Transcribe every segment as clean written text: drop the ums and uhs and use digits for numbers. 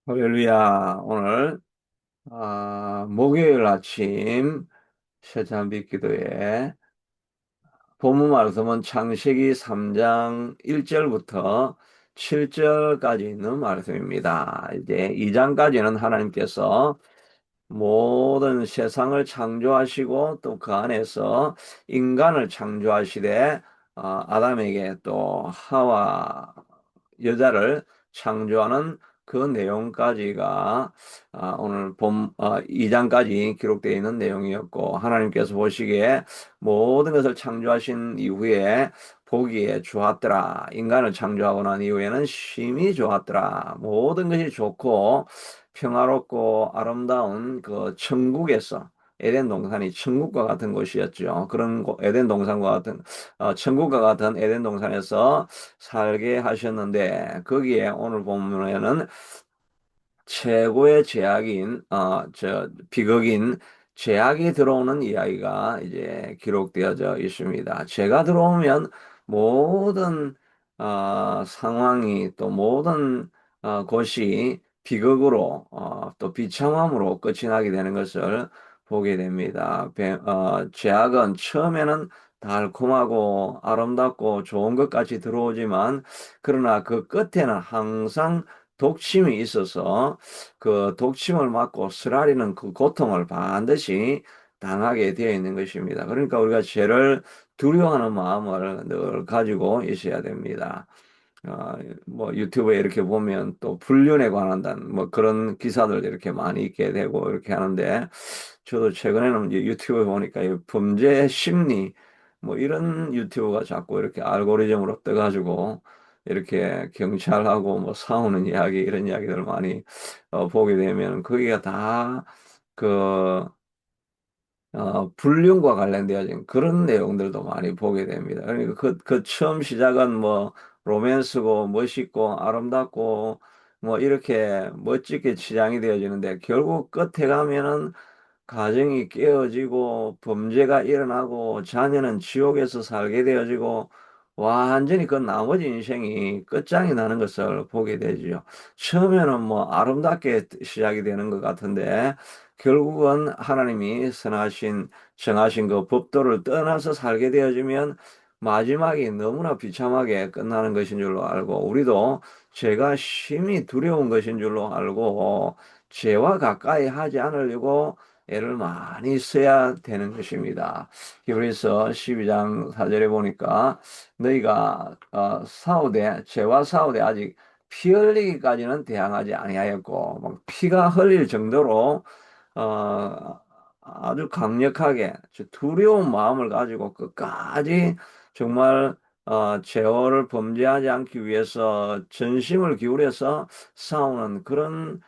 할렐루야. 오늘 목요일 아침 새찬빛 기도에 본문 말씀은 창세기 3장 1절부터 7절까지 있는 말씀입니다. 이제 2장까지는 하나님께서 모든 세상을 창조하시고 또 그 안에서 인간을 창조하시되 아담에게 또 하와 여자를 창조하는 그 내용까지가 오늘 2장까지 기록되어 있는 내용이었고, 하나님께서 보시기에 모든 것을 창조하신 이후에 보기에 좋았더라. 인간을 창조하고 난 이후에는 심히 좋았더라. 모든 것이 좋고 평화롭고 아름다운 그 천국에서, 에덴 동산이 천국과 같은 곳이었죠. 그런 에덴 동산과 같은 천국과 같은 에덴 동산에서 살게 하셨는데, 거기에 오늘 보면은 최고의 제약인 비극인 죄악이 들어오는 이야기가 이제 기록되어져 있습니다. 죄가 들어오면 모든 상황이, 또 모든 것이 비극으로, 또 비참함으로 끝이 나게 되는 것을 보게 됩니다. 죄악은 처음에는 달콤하고 아름답고 좋은 것까지 들어오지만, 그러나 그 끝에는 항상 독침이 있어서 그 독침을 맞고 쓰라리는 그 고통을 반드시 당하게 되어 있는 것입니다. 그러니까 우리가 죄를 두려워하는 마음을 늘 가지고 있어야 됩니다. 어, 뭐 유튜브에 이렇게 보면 또 불륜에 관한 뭐 그런 기사들 이렇게 많이 있게 되고 이렇게 하는데, 저도 최근에는 이제 유튜브에 보니까 이 범죄 심리 뭐 이런 유튜브가 자꾸 이렇게 알고리즘으로 떠가지고 이렇게 경찰하고 뭐 싸우는 이야기, 이런 이야기들을 많이 보게 되면, 거기가 다그 불륜과 관련되어진 그런 내용들도 많이 보게 됩니다. 그러니까 그 처음 시작은 뭐 로맨스고 멋있고 아름답고 뭐 이렇게 멋지게 치장이 되어지는데, 결국 끝에 가면은 가정이 깨어지고 범죄가 일어나고 자녀는 지옥에서 살게 되어지고 완전히 그 나머지 인생이 끝장이 나는 것을 보게 되죠. 처음에는 뭐 아름답게 시작이 되는 것 같은데, 결국은 하나님이 선하신 정하신 그 법도를 떠나서 살게 되어지면 마지막이 너무나 비참하게 끝나는 것인 줄로 알고, 우리도 죄가 심히 두려운 것인 줄로 알고 죄와 가까이 하지 않으려고 애를 많이 써야 되는 것입니다. 히브리서 12장 4절에 보니까 너희가 싸우되 죄와 싸우되 아직 피 흘리기까지는 대항하지 아니하였고, 막 피가 흘릴 정도로 아주 강력하게 두려운 마음을 가지고 끝까지 정말 죄를 범죄하지 않기 위해서 전심을 기울여서 싸우는 그런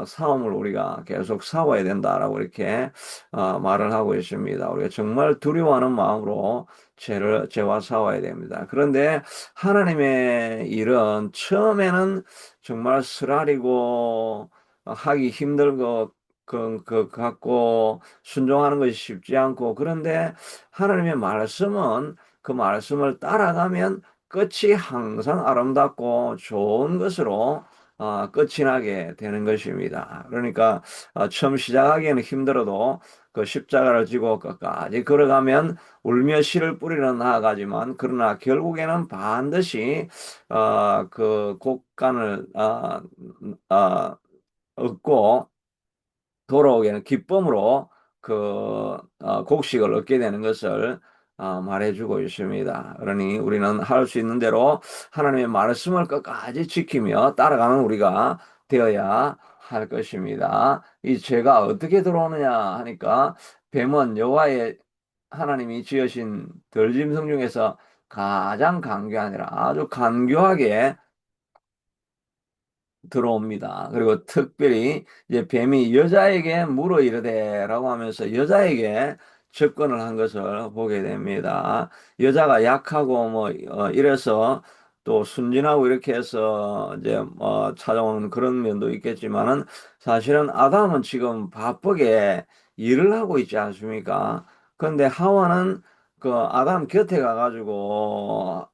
싸움을 우리가 계속 싸워야 된다라고 이렇게 말을 하고 있습니다. 우리가 정말 두려워하는 마음으로 죄와 싸워야 됩니다. 그런데 하나님의 일은 처음에는 정말 쓰라리고 하기 힘들고 그 갖고 순종하는 것이 쉽지 않고, 그런데 하나님의 말씀은 그 말씀을 따라가면 끝이 항상 아름답고 좋은 것으로 끝이 나게 되는 것입니다. 그러니까 처음 시작하기에는 힘들어도 그 십자가를 지고 끝까지 걸어가면 울며 씨를 뿌리는 나아가지만, 그러나 결국에는 반드시 그 곡간을 얻고 돌아오게는 기쁨으로 그 곡식을 얻게 되는 것을 말해주고 있습니다. 그러니 우리는 할 수 있는 대로 하나님의 말씀을 끝까지 지키며 따라가는 우리가 되어야 할 것입니다. 이 죄가 어떻게 들어오느냐 하니까, 뱀은 여호와의 하나님이 지으신 들짐승 중에서 가장 간교하니라, 아주 간교하게 들어옵니다. 그리고 특별히 이제 뱀이 여자에게 물어 이르되라고 하면서 여자에게 접근을 한 것을 보게 됩니다. 여자가 약하고 뭐 이래서 또 순진하고 이렇게 해서 이제 찾아오는 그런 면도 있겠지만은, 사실은 아담은 지금 바쁘게 일을 하고 있지 않습니까? 그런데 하와는 그 아담 곁에 가가지고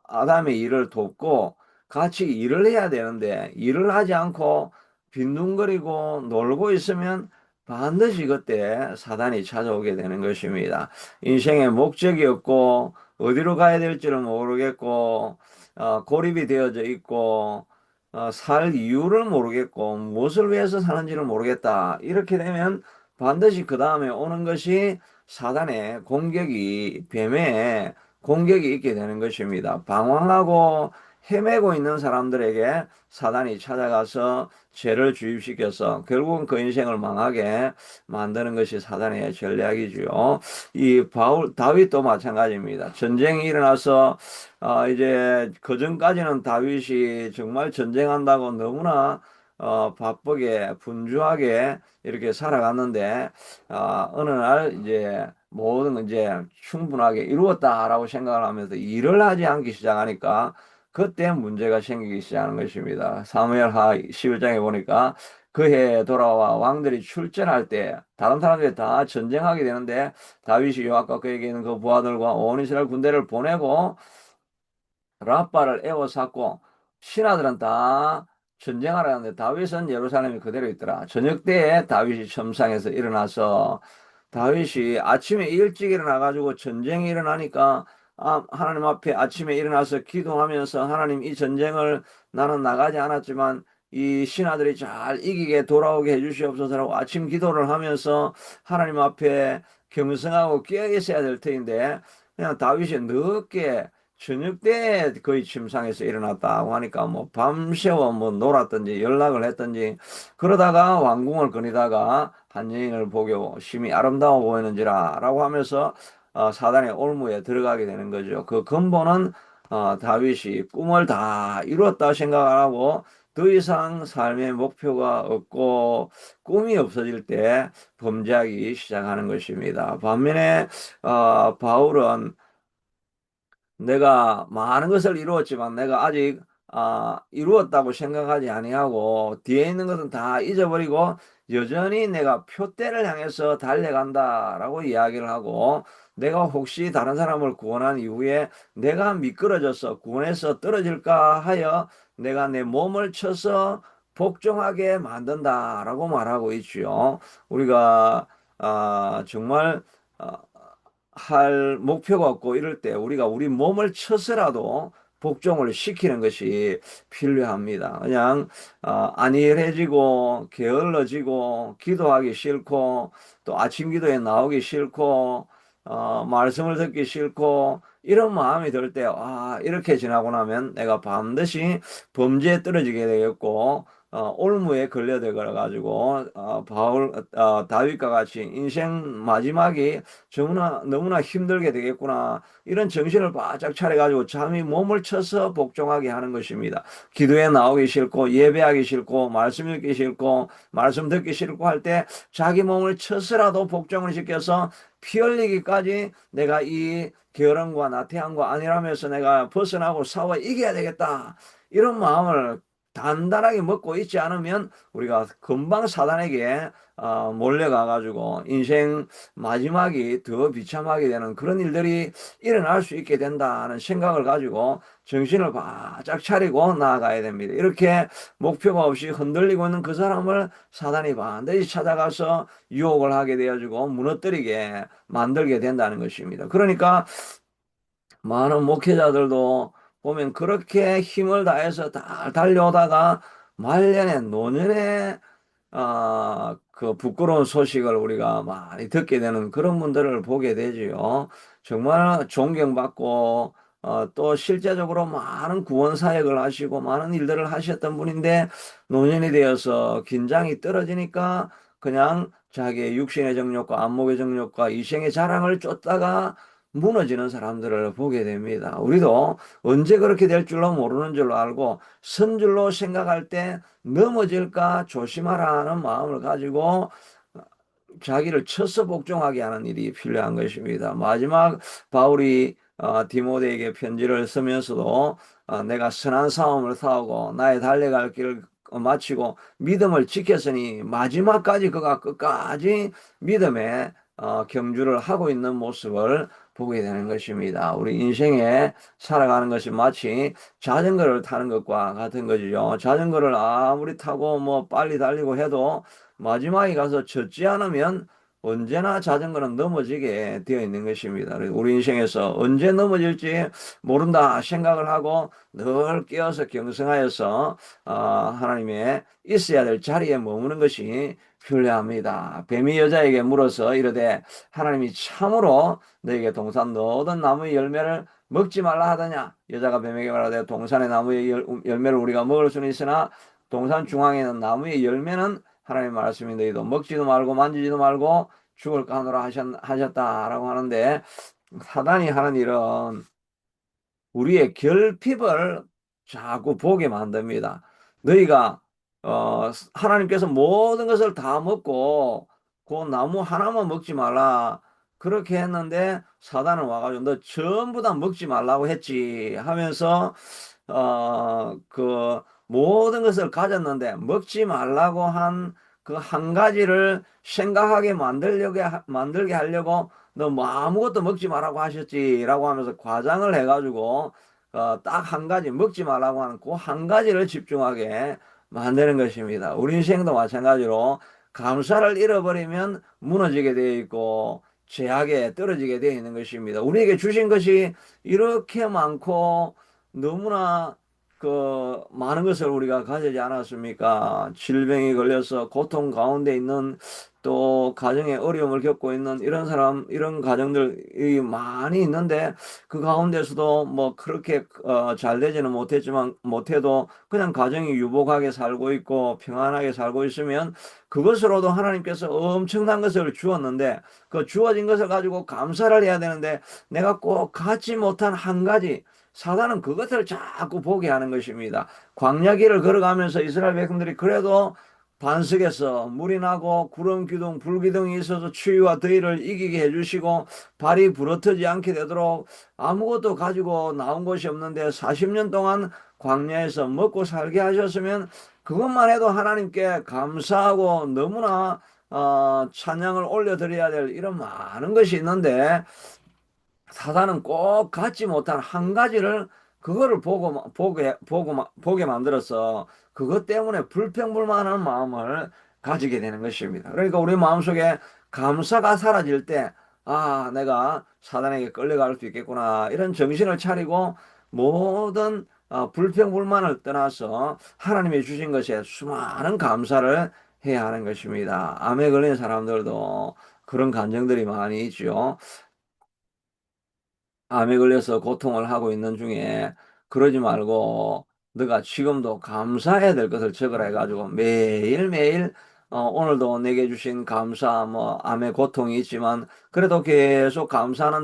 아담의 일을 돕고, 같이 일을 해야 되는데 일을 하지 않고 빈둥거리고 놀고 있으면 반드시 그때 사단이 찾아오게 되는 것입니다. 인생의 목적이 없고 어디로 가야 될지를 모르겠고 고립이 되어져 있고 살 이유를 모르겠고 무엇을 위해서 사는지를 모르겠다. 이렇게 되면 반드시 그 다음에 오는 것이 사단의 공격이 뱀의 공격이 있게 되는 것입니다. 방황하고 헤매고 있는 사람들에게 사단이 찾아가서 죄를 주입시켜서 결국은 그 인생을 망하게 만드는 것이 사단의 전략이지요. 이 다윗도 마찬가지입니다. 전쟁이 일어나서 이제 그전까지는 다윗이 정말 전쟁한다고 너무나 바쁘게 분주하게 이렇게 살아갔는데 어느 날 이제 모든 이제 충분하게 이루었다라고 생각을 하면서 일을 하지 않기 시작하니까 그때 문제가 생기기 시작하는 것입니다. 사무엘하 11장에 보니까 그해 돌아와 왕들이 출전할 때 다른 사람들이 다 전쟁하게 되는데 다윗이 요압과 그에게 있는 그 부하들과 온 이스라엘 군대를 보내고 라빠를 에워쌌고 신하들은 다 전쟁하러 갔는데 다윗은 예루살렘에 그대로 있더라. 저녁 때에 다윗이 침상에서 일어나서 다윗이 아침에 일찍 일어나가지고 전쟁이 일어나니까 하나님 앞에 아침에 일어나서 기도하면서 하나님 이 전쟁을 나는 나가지 않았지만 이 신하들이 잘 이기게 돌아오게 해주시옵소서라고 아침 기도를 하면서 하나님 앞에 겸손하고 깨어 있어야 될 터인데 그냥 다윗이 늦게 저녁 때 거의 침상에서 일어났다고 하니까 뭐 밤새워 뭐 놀았든지 연락을 했든지 그러다가 왕궁을 거니다가 한 여인을 보고 심히 아름다워 보이는지라 라고 하면서 사단의 올무에 들어가게 되는 거죠. 그 근본은 다윗이 꿈을 다 이루었다 생각을 하고 더 이상 삶의 목표가 없고 꿈이 없어질 때 범죄하기 시작하는 것입니다. 반면에 바울은 내가 많은 것을 이루었지만 내가 아직 이루었다고 생각하지 아니하고 뒤에 있는 것은 다 잊어버리고 여전히 내가 표대를 향해서 달려간다라고 이야기를 하고 내가 혹시 다른 사람을 구원한 이후에 내가 미끄러져서 구원에서 떨어질까 하여 내가 내 몸을 쳐서 복종하게 만든다라고 말하고 있지요. 우리가 정말 할 목표가 없고 이럴 때 우리가 우리 몸을 쳐서라도 복종을 시키는 것이 필요합니다. 그냥 안일해지고 게을러지고 기도하기 싫고 또 아침 기도에 나오기 싫고 말씀을 듣기 싫고 이런 마음이 들 때 이렇게 지나고 나면 내가 반드시 범죄에 떨어지게 되겠고 올무에 걸려들어 가지고 다윗과 같이 인생 마지막이 너무나 힘들게 되겠구나. 이런 정신을 바짝 차려가지고 잠이 몸을 쳐서 복종하게 하는 것입니다. 기도에 나오기 싫고, 예배하기 싫고, 말씀 읽기 싫고, 말씀 듣기 싫고 할 때 자기 몸을 쳐서라도 복종을 시켜서 피 흘리기까지 내가 이 게으름과 나태함과 안일함에서 내가 벗어나고 싸워 이겨야 되겠다. 이런 마음을 단단하게 먹고 있지 않으면 우리가 금방 사단에게 몰려가가지고 인생 마지막이 더 비참하게 되는 그런 일들이 일어날 수 있게 된다는 생각을 가지고 정신을 바짝 차리고 나아가야 됩니다. 이렇게 목표가 없이 흔들리고 있는 그 사람을 사단이 반드시 찾아가서 유혹을 하게 되어지고 무너뜨리게 만들게 된다는 것입니다. 그러니까 많은 목회자들도 보면 그렇게 힘을 다해서 다 달려오다가 말년에 노년에 그 부끄러운 소식을 우리가 많이 듣게 되는 그런 분들을 보게 되지요. 정말 존경받고 또 실제적으로 많은 구원 사역을 하시고 많은 일들을 하셨던 분인데 노년이 되어서 긴장이 떨어지니까 그냥 자기의 육신의 정욕과 안목의 정욕과 이생의 자랑을 쫓다가 무너지는 사람들을 보게 됩니다. 우리도 언제 그렇게 될 줄로 모르는 줄로 알고 선 줄로 생각할 때 넘어질까 조심하라는 마음을 가지고 자기를 쳐서 복종하게 하는 일이 필요한 것입니다. 마지막 바울이 디모데에게 편지를 쓰면서도 내가 선한 싸움을 싸우고 나의 달려갈 길을 마치고 믿음을 지켰으니 마지막까지 그가 끝까지 믿음의 경주를 하고 있는 모습을 보게 되는 것입니다. 우리 인생에 살아가는 것이 마치 자전거를 타는 것과 같은 것이죠. 자전거를 아무리 타고 뭐 빨리 달리고 해도 마지막에 가서 젖지 않으면 언제나 자전거는 넘어지게 되어 있는 것입니다. 우리 인생에서 언제 넘어질지 모른다 생각을 하고 늘 깨어서 경성하여서 하나님의 있어야 될 자리에 머무는 것이 필요합니다. 뱀이 여자에게 물어서 이르되 하나님이 참으로 너에게 동산 모든 나무의 열매를 먹지 말라 하더냐. 여자가 뱀에게 말하되 동산의 나무의 열매를 우리가 먹을 수는 있으나 동산 중앙에 있는 나무의 열매는 하나님의 말씀이 너희도 먹지도 말고 만지지도 말고 죽을까 하노라 하셨다라고 하는데, 사단이 하는 일은 우리의 결핍을 자꾸 보게 만듭니다. 너희가 하나님께서 모든 것을 다 먹고 그 나무 하나만 먹지 말라 그렇게 했는데, 사단은 와가지고 너 전부 다 먹지 말라고 했지 하면서 그 모든 것을 가졌는데 먹지 말라고 한 그 한 가지를 생각하게 만들게 하려고 너 뭐 아무것도 먹지 말라고 하셨지라고 하면서 과장을 해가지고 딱 한 가지 먹지 말라고 하는 그 한 가지를 집중하게 만드는 것입니다. 우리 인생도 마찬가지로 감사를 잃어버리면 무너지게 되어 있고 죄악에 떨어지게 되어 있는 것입니다. 우리에게 주신 것이 이렇게 많고 너무나 그 많은 것을 우리가 가지지 않았습니까? 질병이 걸려서 고통 가운데 있는, 또 가정에 어려움을 겪고 있는 이런 사람, 이런 가정들이 많이 있는데, 그 가운데서도 뭐 그렇게 잘 되지는 못해도 그냥 가정이 유복하게 살고 있고 평안하게 살고 있으면 그것으로도 하나님께서 엄청난 것을 주었는데, 그 주어진 것을 가지고 감사를 해야 되는데 내가 꼭 갖지 못한 한 가지, 사단은 그것을 자꾸 보게 하는 것입니다. 광야길을 걸어가면서 이스라엘 백성들이 그래도 반석에서 물이 나고 구름 기둥 불 기둥이 있어서 추위와 더위를 이기게 해주시고 발이 부러뜨지 않게 되도록 아무것도 가지고 나온 것이 없는데 40년 동안 광야에서 먹고 살게 하셨으면 그것만 해도 하나님께 감사하고 너무나 찬양을 올려드려야 될 이런 많은 것이 있는데, 사단은 꼭 갖지 못한 한 가지를 그거를 보게 만들어서 그것 때문에 불평불만한 마음을 가지게 되는 것입니다. 그러니까 우리 마음속에 감사가 사라질 때, 아, 내가 사단에게 끌려갈 수 있겠구나, 이런 정신을 차리고 모든 불평불만을 떠나서 하나님이 주신 것에 수많은 감사를 해야 하는 것입니다. 암에 걸린 사람들도 그런 감정들이 많이 있죠. 암에 걸려서 고통을 하고 있는 중에 그러지 말고 너가 지금도 감사해야 될 것을 적으라 해가지고 매일매일 오늘도 내게 주신 감사, 뭐 암의 고통이 있지만 그래도 계속 감사하는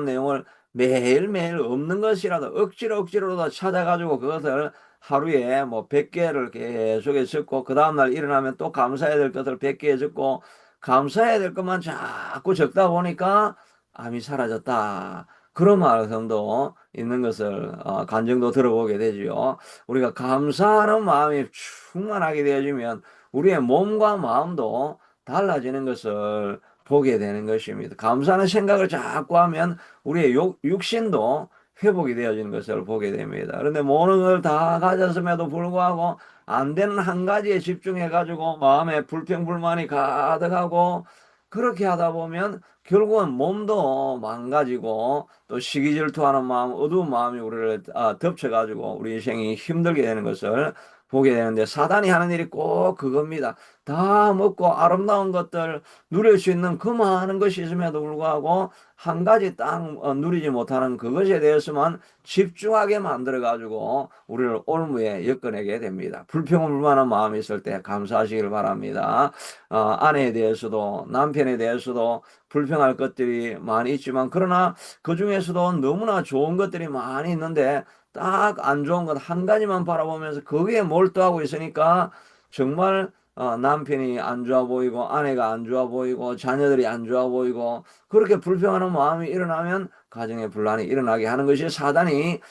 내용을 매일매일 없는 것이라도 억지로라도 찾아가지고 그것을 하루에 뭐 100개를 계속해 적고 그 다음날 일어나면 또 감사해야 될 것을 100개 적고 감사해야 될 것만 자꾸 적다 보니까 암이 사라졌다, 그런 말씀도 있는 것을 간증도 들어보게 되지요. 우리가 감사하는 마음이 충만하게 되어지면 우리의 몸과 마음도 달라지는 것을 보게 되는 것입니다. 감사하는 생각을 자꾸 하면 우리의 육신도 회복이 되어지는 것을 보게 됩니다. 그런데 모든 걸 다 가졌음에도 불구하고 안 되는 한 가지에 집중해 가지고 마음에 불평불만이 가득하고 그렇게 하다 보면 결국은 몸도 망가지고 또 시기 질투하는 마음, 어두운 마음이 우리를 덮쳐가지고 우리 인생이 힘들게 되는 것을 보게 되는데, 사단이 하는 일이 꼭 그겁니다. 다 먹고 아름다운 것들 누릴 수 있는 그 많은 것이 있음에도 불구하고 한 가지 딱 누리지 못하는 그것에 대해서만 집중하게 만들어가지고 우리를 올무에 엮어내게 됩니다. 불평불만한 마음이 있을 때 감사하시길 바랍니다. 아내에 대해서도 남편에 대해서도 불평할 것들이 많이 있지만, 그러나 그 중에서도 너무나 좋은 것들이 많이 있는데 딱 안 좋은 것 한 가지만 바라보면서 거기에 몰두하고 있으니까 정말 남편이 안 좋아 보이고 아내가 안 좋아 보이고 자녀들이 안 좋아 보이고 그렇게 불평하는 마음이 일어나면 가정의 분란이 일어나게 하는 것이 사단이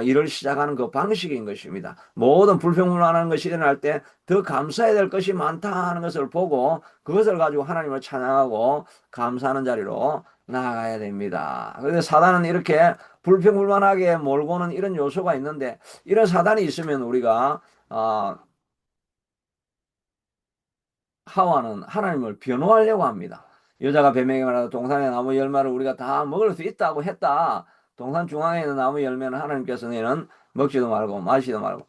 일을 시작하는 그 방식인 것입니다. 모든 불평불만하는 것이 일어날 때 더 감사해야 될 것이 많다 하는 것을 보고 그것을 가지고 하나님을 찬양하고 감사하는 자리로 나아가야 됩니다. 그런데 사단은 이렇게 불평불만하게 몰고는 이런 요소가 있는데, 이런 사단이 있으면 우리가 어, 하와는 하나님을 변호하려고 합니다. 여자가 뱀에게 말하다 동산의 나무 열매를 우리가 다 먹을 수 있다고 했다. 동산 중앙에 있는 나무 열매는 하나님께서 너는 먹지도 말고 마시도 말고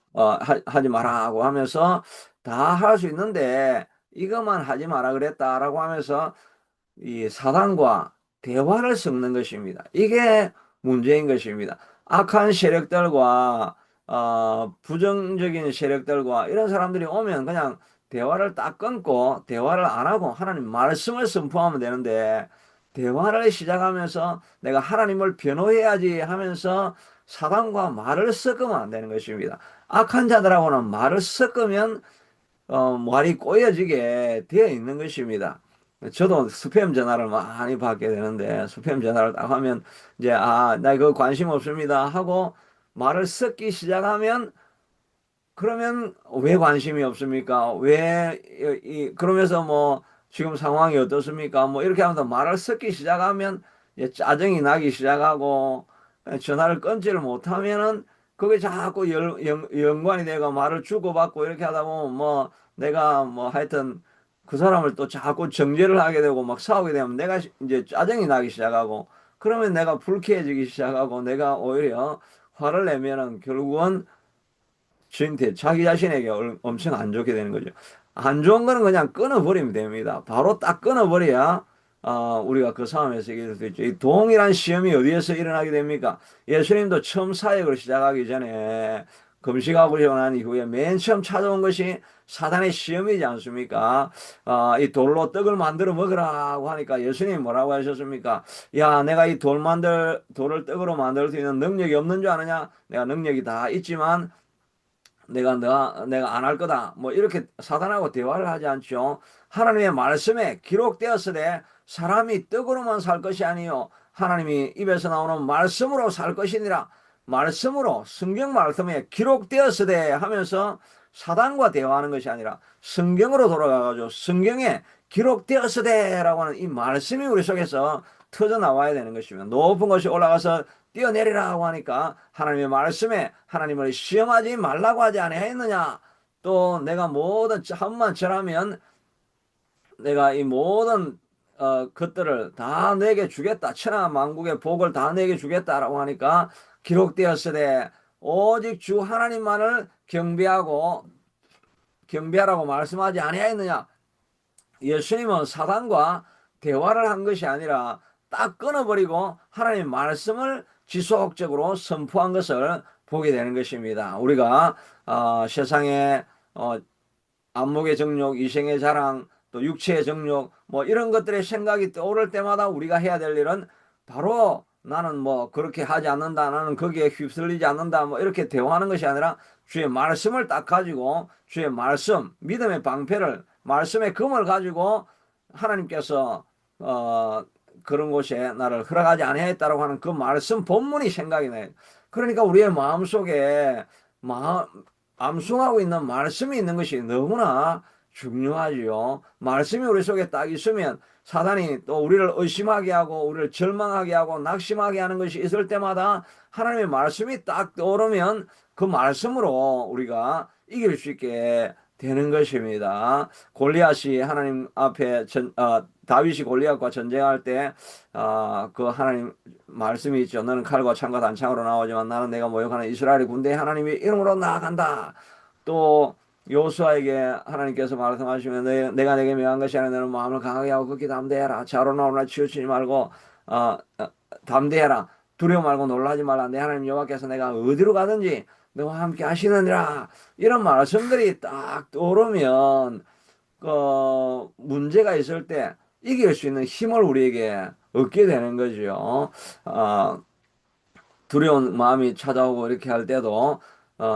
하지 마라 하고 하면서 다 할 수 있는데 이것만 하지 마라 그랬다라고 하면서 이 사단과 대화를 섞는 것입니다. 이게 문제인 것입니다. 악한 세력들과 부정적인 세력들과 이런 사람들이 오면 그냥 대화를 딱 끊고 대화를 안 하고 하나님 말씀을 선포하면 되는데, 대화를 시작하면서 내가 하나님을 변호해야지 하면서 사단과 말을 섞으면 안 되는 것입니다. 악한 자들하고는 말을 섞으면 말이 꼬여지게 되어 있는 것입니다. 저도 스팸 전화를 많이 받게 되는데, 스팸 전화를 딱 하면 이제 나 그거 관심 없습니다 하고 말을 섞기 시작하면, 그러면 왜 관심이 없습니까? 왜 그러면서 뭐 지금 상황이 어떻습니까? 뭐 이렇게 하면서 말을 섞기 시작하면 이제 짜증이 나기 시작하고, 전화를 끊지를 못하면은 그게 자꾸 연관이 되고 말을 주고받고 이렇게 하다 보면 뭐 내가 뭐 하여튼 그 사람을 또 자꾸 정죄를 하게 되고 막 싸우게 되면 내가 이제 짜증이 나기 시작하고, 그러면 내가 불쾌해지기 시작하고 내가 오히려 화를 내면은 결국은 저한테 자기 자신에게 엄청 안 좋게 되는 거죠. 안 좋은 거는 그냥 끊어버리면 됩니다. 바로 딱 끊어버려야 우리가 그 상황에서 이길 수 있죠. 이 동일한 시험이 어디에서 일어나게 됩니까? 예수님도 처음 사역을 시작하기 전에 금식하고 난 이후에 맨 처음 찾아온 것이 사단의 시험이지 않습니까? 이 돌로 떡을 만들어 먹으라고 하니까 예수님이 뭐라고 하셨습니까? 야, 내가 이 돌을 떡으로 만들 수 있는 능력이 없는 줄 아느냐? 내가 능력이 다 있지만 내가 안 할 거다. 뭐 이렇게 사단하고 대화를 하지 않죠. 하나님의 말씀에 기록되었으되 사람이 떡으로만 살 것이 아니요 하나님이 입에서 나오는 말씀으로 살 것이니라. 말씀으로 성경 말씀에 기록되었으되 하면서 사단과 대화하는 것이 아니라 성경으로 돌아가가지고 성경에 기록되었으되라고 하는 이 말씀이 우리 속에서 터져 나와야 되는 것이며, 높은 곳이 올라가서 뛰어내리라고 하니까 하나님의 말씀에 하나님을 시험하지 말라고 하지 아니하였느냐. 또 내가 모든 한만 절하면 내가 이 모든 것들을 다 내게 주겠다. 천하 만국의 복을 다 내게 주겠다라고 하니까 기록되었으되 오직 주 하나님만을 경배하라고 말씀하지 아니하였느냐. 예수님은 사단과 대화를 한 것이 아니라 딱 끊어버리고 하나님 말씀을 지속적으로 선포한 것을 보게 되는 것입니다. 우리가 세상에 안목의 정욕, 이생의 자랑, 또 육체의 정욕, 뭐 이런 것들의 생각이 떠오를 때마다 우리가 해야 될 일은 바로 나는 뭐 그렇게 하지 않는다, 나는 거기에 휩쓸리지 않는다, 뭐 이렇게 대화하는 것이 아니라 주의 말씀을 딱 가지고 주의 말씀, 믿음의 방패를, 말씀의 금을 가지고 하나님께서 그런 곳에 나를 허락하지 아니하였다라고 하는 그 말씀 본문이 생각이 나요. 그러니까 우리의 마음속에 암송하고 있는 말씀이 있는 것이 너무나 중요하지요. 말씀이 우리 속에 딱 있으면 사단이 또 우리를 의심하게 하고 우리를 절망하게 하고 낙심하게 하는 것이 있을 때마다 하나님의 말씀이 딱 떠오르면 그 말씀으로 우리가 이길 수 있게 되는 것입니다. 골리앗이 하나님 앞에 다윗이 골리앗과 전쟁할 때 그 하나님 말씀이 있죠. 너는 칼과 창과 단창으로 나오지만 나는 내가 모욕하는 이스라엘의 군대의 하나님의 이름으로 나아간다. 또 요수아에게 하나님께서 말씀하시면 내가 내게 명한 것이 아니라 너는 마음을 강하게 하고 극히 담대해라. 좌로 나오나 치우치지 말고 어, 어, 담대해라. 두려워 말고 놀라지 말라. 내 하나님 여호와께서 내가 어디로 가든지 너와 함께 하시느니라. 이런 말씀들이 딱 떠오르면 문제가 있을 때 이길 수 있는 힘을 우리에게 얻게 되는 거죠. 어, 두려운 마음이 찾아오고 이렇게 할 때도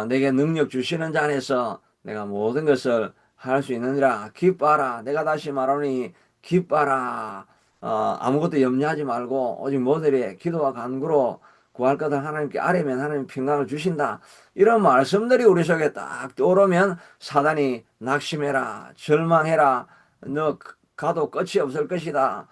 내게 능력 주시는 자 안에서 내가 모든 것을 할 수 있느니라. 기뻐하라. 내가 다시 말하니 기뻐하라. 아무것도 염려하지 말고 오직 모든 기도와 간구로 구할 것을 하나님께 아뢰면 하나님 평강을 주신다. 이런 말씀들이 우리 속에 딱 떠오르면 사단이 낙심해라, 절망해라, 너 가도 끝이 없을 것이다,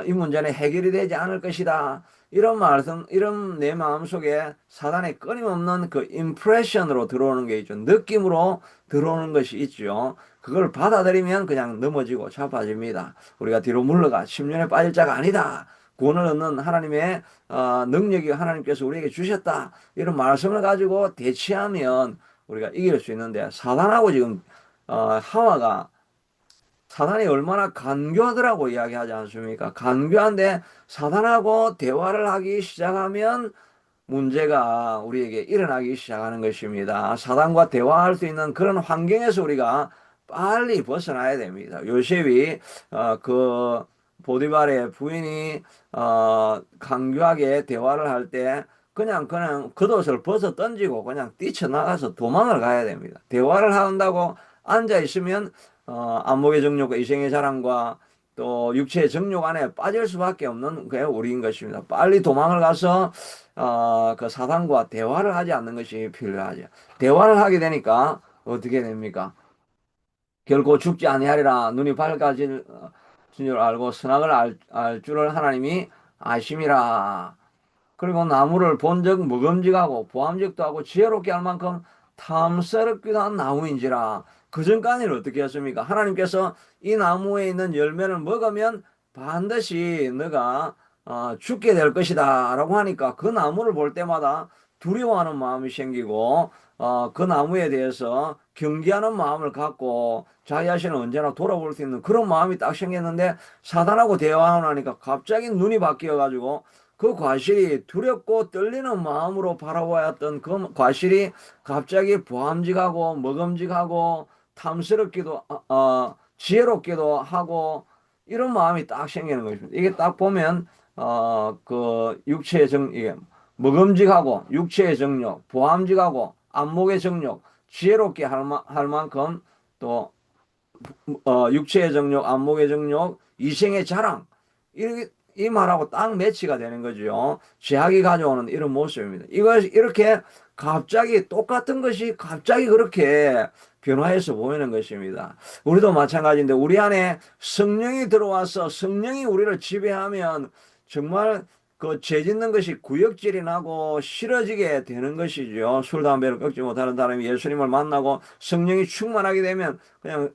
이 문제는 해결이 되지 않을 것이다. 이런 말씀, 이런 내 마음속에 사단의 끊임없는 그 임프레션으로 들어오는 게 있죠. 느낌으로 들어오는 것이 있죠. 그걸 받아들이면 그냥 넘어지고 자빠집니다. 우리가 뒤로 물러가 심년에 빠질 자가 아니다. 구원을 얻는 하나님의 능력이 하나님께서 우리에게 주셨다. 이런 말씀을 가지고 대치하면 우리가 이길 수 있는데, 사단하고 지금 하와가, 사단이 얼마나 간교하더라고 이야기하지 않습니까? 간교한데 사단하고 대화를 하기 시작하면 문제가 우리에게 일어나기 시작하는 것입니다. 사단과 대화할 수 있는 그런 환경에서 우리가 빨리 벗어나야 됩니다. 요셉이 그 보디발의 부인이 강교하게 대화를 할 때 그냥 겉옷을 벗어 던지고 그냥 뛰쳐나가서 도망을 가야 됩니다. 대화를 한다고 앉아 있으면 안목의 정욕과 이생의 자랑과 또 육체의 정욕 안에 빠질 수밖에 없는 게 우리인 것입니다. 빨리 도망을 가서 그 사단과 대화를 하지 않는 것이 필요하죠. 대화를 하게 되니까 어떻게 됩니까? 결코 죽지 아니하리라. 눈이 밝아질 줄 알고 선악을 알 줄을 하나님이 아심이라. 그리고 나무를 본즉 먹음직하고 보암직도 하고 지혜롭게 할 만큼 탐스럽기도 한 나무인지라. 그전까지는 어떻게 했습니까? 하나님께서 이 나무에 있는 열매를 먹으면 반드시 너가 죽게 될 것이다 라고 하니까 그 나무를 볼 때마다 두려워하는 마음이 생기고 그 나무에 대해서 경계하는 마음을 갖고 자기 자신을 언제나 돌아볼 수 있는 그런 마음이 딱 생겼는데, 사단하고 대화하고 나니까 갑자기 눈이 바뀌어 가지고 그 과실이 두렵고 떨리는 마음으로 바라보았던 그 과실이 갑자기 보암직하고 먹음직하고 탐스럽기도 지혜롭기도 하고 이런 마음이 딱 생기는 것입니다. 이게 딱 보면 그 육체의 이게 먹음직하고 육체의 정욕, 보암직하고 안목의 정욕, 지혜롭게 할 만큼 또 육체의 정욕, 안목의 정욕, 이생의 자랑, 이 말하고 딱 매치가 되는 거죠. 죄악이 가져오는 이런 모습입니다. 이렇게 갑자기 똑같은 것이 갑자기 그렇게 변화해서 보이는 것입니다. 우리도 마찬가지인데, 우리 안에 성령이 들어와서 성령이 우리를 지배하면 정말 그 죄 짓는 것이 구역질이 나고 싫어지게 되는 것이죠. 술, 담배를 끊지 못하는 사람이 예수님을 만나고 성령이 충만하게 되면 그냥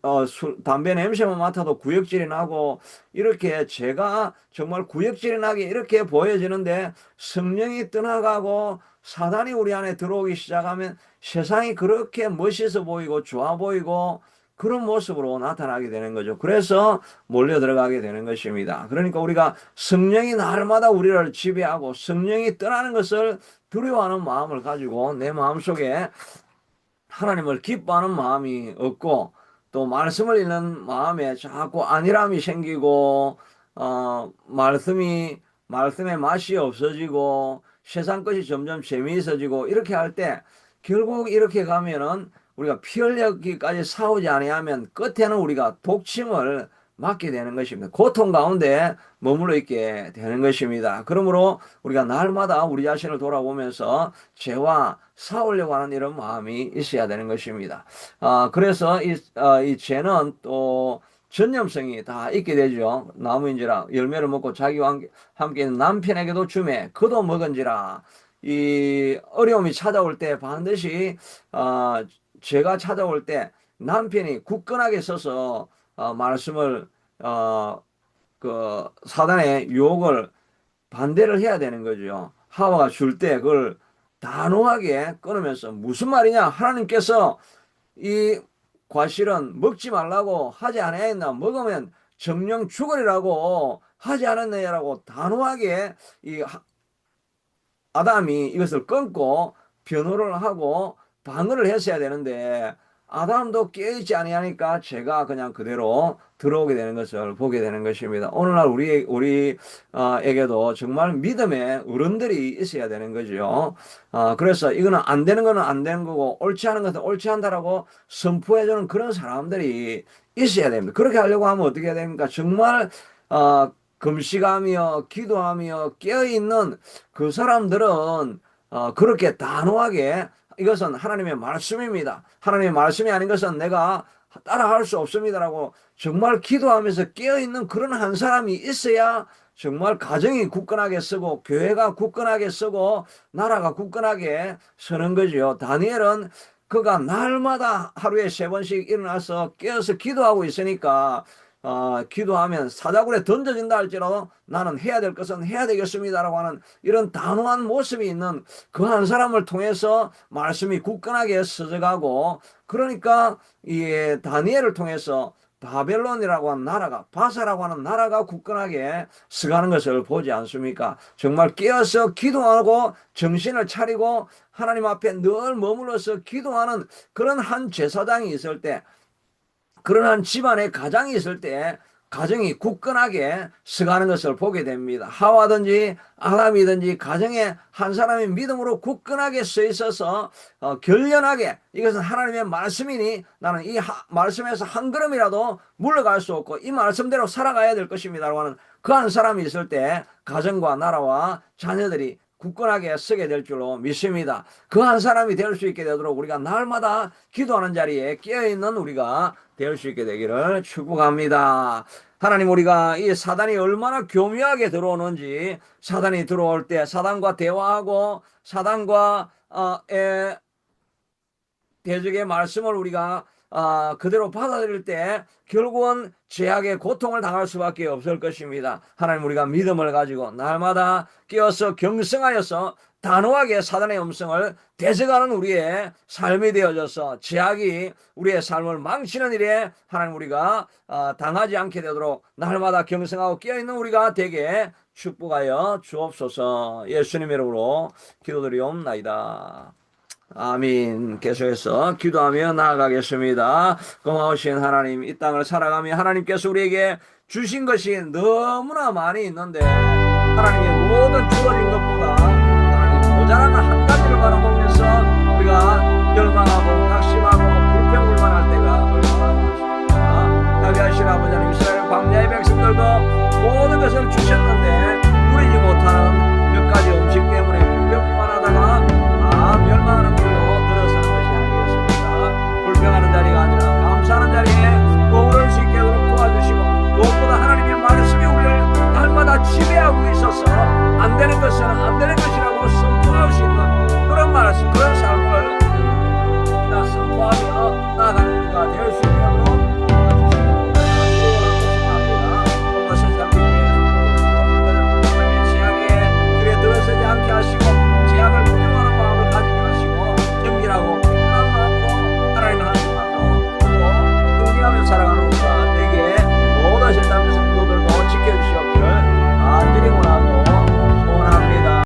담배 냄새만 맡아도 구역질이 나고, 이렇게 죄가 정말 구역질이 나게 이렇게 보여지는데, 성령이 떠나가고 사단이 우리 안에 들어오기 시작하면 세상이 그렇게 멋있어 보이고 좋아 보이고 그런 모습으로 나타나게 되는 거죠. 그래서 몰려 들어가게 되는 것입니다. 그러니까 우리가 성령이 날마다 우리를 지배하고 성령이 떠나는 것을 두려워하는 마음을 가지고 내 마음속에 하나님을 기뻐하는 마음이 없고, 또 말씀을 읽는 마음에 자꾸 안일함이 생기고 말씀의 맛이 없어지고 세상 것이 점점 재미있어지고, 이렇게 할 때 결국 이렇게 가면은 우리가 피 흘리기까지 싸우지 아니하면 끝에는 우리가 독침을 맞게 되는 것입니다. 고통 가운데 머물러 있게 되는 것입니다. 그러므로 우리가 날마다 우리 자신을 돌아보면서 죄와 싸우려고 하는 이런 마음이 있어야 되는 것입니다. 그래서 이 죄는 또 전염성이 다 있게 되죠. 나무인지라 열매를 먹고 자기와 함께 있는 남편에게도 주매 그도 먹은지라. 이 어려움이 찾아올 때 반드시 죄가 찾아올 때 남편이 굳건하게 서서 말씀을 그 사단의 유혹을 반대를 해야 되는 거죠. 하와가 줄 때 그걸 단호하게 끊으면서, 무슨 말이냐, 하나님께서 이 과실은 먹지 말라고 하지 않았나, 먹으면 정령 죽으리라고 하지 않았느냐라고 단호하게 이 아담이 이것을 끊고 변호를 하고 방어를 했어야 되는데, 아담도 깨어있지 아니하니까 죄가 그냥 그대로 들어오게 되는 것을 보게 되는 것입니다. 오늘날 우리에게도 정말 믿음의 어른들이 있어야 되는 거죠. 그래서 이거는 안 되는 거는 안 되는 거고 옳지 않은 것은 옳지 않다라고 선포해주는 그런 사람들이 있어야 됩니다. 그렇게 하려고 하면 어떻게 해야 됩니까? 정말 금식하며 기도하며 깨어있는 그 사람들은 그렇게 단호하게, 이것은 하나님의 말씀입니다. 하나님의 말씀이 아닌 것은 내가 따라할 수 없습니다라고 정말 기도하면서 깨어있는 그런 한 사람이 있어야 정말 가정이 굳건하게 서고 교회가 굳건하게 서고 나라가 굳건하게 서는 거지요. 다니엘은 그가 날마다 하루에 3번씩 일어나서 깨어서 기도하고 있으니까 기도하면 사자굴에 던져진다 할지라도 나는 해야 될 것은 해야 되겠습니다라고 하는 이런 단호한 모습이 있는 그 한 사람을 통해서 말씀이 굳건하게 서져가고, 그러니까 이 다니엘을 통해서 바벨론이라고 하는 나라가, 바사라고 하는 나라가 굳건하게 서가는 것을 보지 않습니까? 정말 깨어서 기도하고 정신을 차리고 하나님 앞에 늘 머물러서 기도하는 그런 한 제사장이 있을 때, 그런 한 집안에 가장이 있을 때 가정이 굳건하게 서가는 것을 보게 됩니다. 하와든지 아담이든지 가정에 한 사람의 믿음으로 굳건하게 서 있어서 결연하게 이것은 하나님의 말씀이니 나는 이 말씀에서 한 걸음이라도 물러갈 수 없고 이 말씀대로 살아가야 될 것입니다라고 하는 그 한 사람이 있을 때 가정과 나라와 자녀들이 굳건하게 서게 될 줄로 믿습니다. 그 한 사람이 될 수 있게 되도록 우리가 날마다 기도하는 자리에 깨어있는 우리가 될 수 있게 되기를 축복합니다. 하나님, 우리가 이 사단이 얼마나 교묘하게 들어오는지, 사단이 들어올 때 사단과 대화하고 사단과 대적의 말씀을 우리가 그대로 받아들일 때 결국은 죄악의 고통을 당할 수밖에 없을 것입니다. 하나님, 우리가 믿음을 가지고 날마다 깨어서 경성하여서 단호하게 사단의 음성을 대적하는 우리의 삶이 되어져서 죄악이 우리의 삶을 망치는 일에 하나님 우리가 당하지 않게 되도록 날마다 경성하고 깨어있는 우리가 되게 축복하여 주옵소서. 예수님의 이름으로 기도드리옵나이다. 아민. 계속해서 기도하며 나아가겠습니다. 고마우신 하나님, 이 땅을 살아가며 하나님께서 우리에게 주신 것이 너무나 많이 있는데 하나님의 모든 주어진 것보다